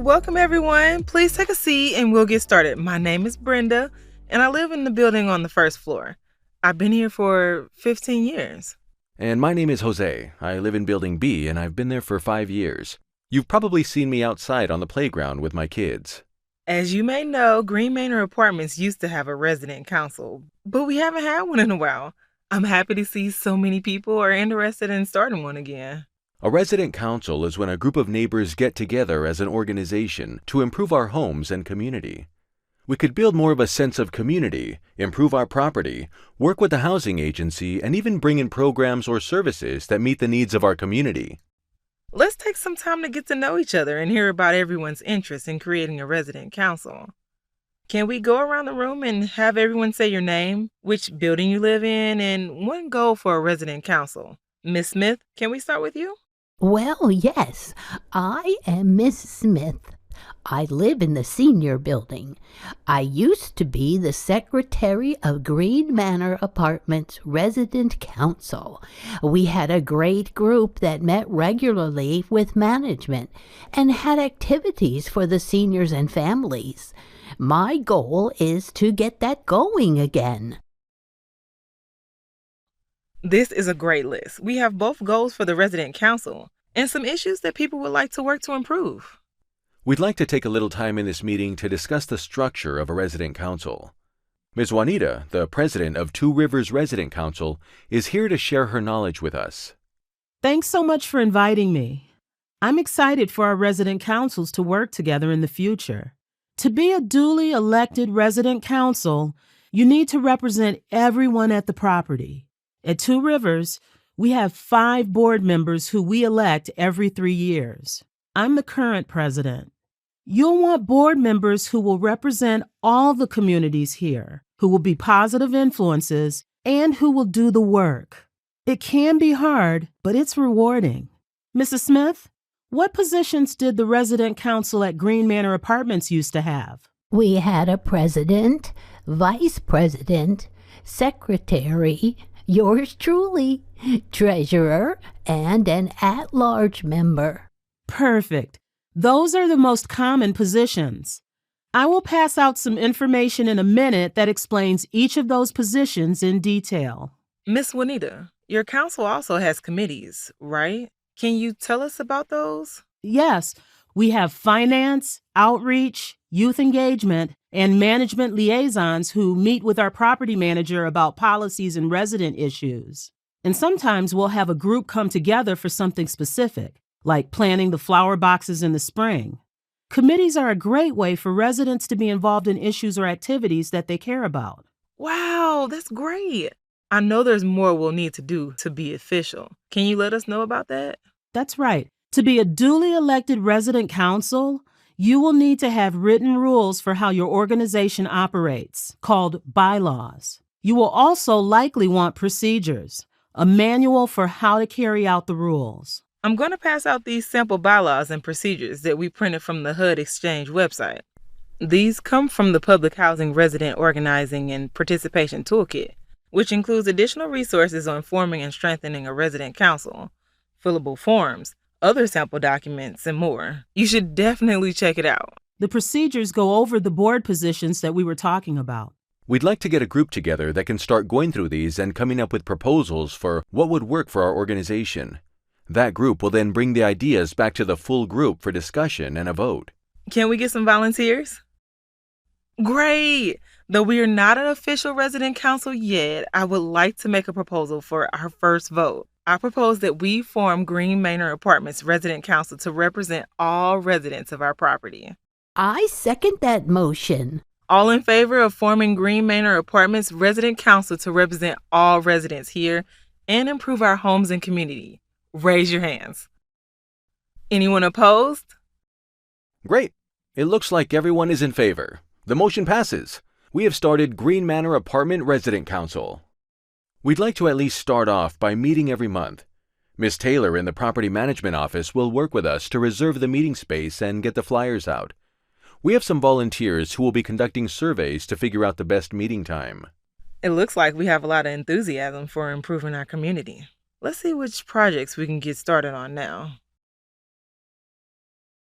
welcome everyone. Please take a seat and we'll get started. My name is Brenda and I live in the building on the first floor. I've been here for 15 years. And my name is Jose. I live in Building B and I've been there for 5 years. You've probably seen me outside on the playground with my kids. As you may know, Green Manor Apartments used to have a resident council, but we haven't had one in a while. I'm happy to see so many people are interested in starting one again. A resident council is when a group of neighbors get together as an organization to improve our homes and community. We could build more of a sense of community, improve our property, work with the housing agency, and even bring in programs or services that meet the needs of our community. Let's take some time to get to know each other and hear about everyone's interest in creating a resident council. Can we go around the room and have everyone say your name, which building you live in, and one goal for a resident council? Miss Smith, can we start with you? Well, yes, I am Miss Smith. I live in the senior building. I used to be the secretary of Green Manor Apartments Resident Council. We had a great group that met regularly with management and had activities for the seniors and families. My goal is to get that going again. This is a great list. We have both goals for the resident council and some issues that people would like to work to improve. We'd like to take a little time in this meeting to discuss the structure of a resident council. Ms. Juanita, the president of Two Rivers Resident Council, is here to share her knowledge with us. Thanks so much for inviting me. I'm excited for our resident councils to work together in the future. To be a duly elected resident council, you need to represent everyone at the property. At Two Rivers, we have 5 board members who we elect every 3 years. I'm the current president. You'll want board members who will represent all the communities here, who will be positive influences, and who will do the work. It can be hard, but it's rewarding. Mrs. Smith, what positions did the resident council at Green Manor Apartments used to have? We had a president, vice president, secretary, yours truly, treasurer, and an at-large member. Perfect. Those are the most common positions. I will pass out some information in a minute that explains each of those positions in detail. Miss Juanita, your council also has committees, right? Can you tell us about those? Yes, we have finance, outreach, youth engagement, and management liaisons who meet with our property manager about policies and resident issues. And sometimes we'll have a group come together for something specific, like planting the flower boxes in the spring. Committees are a great way for residents to be involved in issues or activities that they care about. Wow, that's great. I know there's more we'll need to do to be official. Can you let us know about that? That's right. To be a duly elected resident council, you will need to have written rules for how your organization operates, called bylaws. You will also likely want procedures, a manual for how to carry out the rules. I'm going to pass out these sample bylaws and procedures that we printed from the HUD Exchange website. These come from the Public Housing Resident Organizing and Participation Toolkit, which includes additional resources on forming and strengthening a resident council, fillable forms, other sample documents, and more. You should definitely check it out. The procedures go over the board positions that we were talking about. We'd like to get a group together that can start going through these and coming up with proposals for what would work for our organization. That group will then bring the ideas back to the full group for discussion and a vote. Can we get some volunteers? Great! Though we are not an official resident council yet, I would like to make a proposal for our first vote. I propose that we form Green Manor Apartments Resident Council to represent all residents of our property. I second that motion. All in favor of forming Green Manor Apartments Resident Council to represent all residents here and improve our homes and community? Raise your hands. Anyone opposed? Great. It looks like everyone is in favor. The motion passes. We have started Green Manor Apartment Resident Council. We'd like to at least start off by meeting every month. Ms. Taylor in the Property Management Office will work with us to reserve the meeting space and get the flyers out. We have some volunteers who will be conducting surveys to figure out the best meeting time. It looks like we have a lot of enthusiasm for improving our community. Let's see which projects we can get started on now.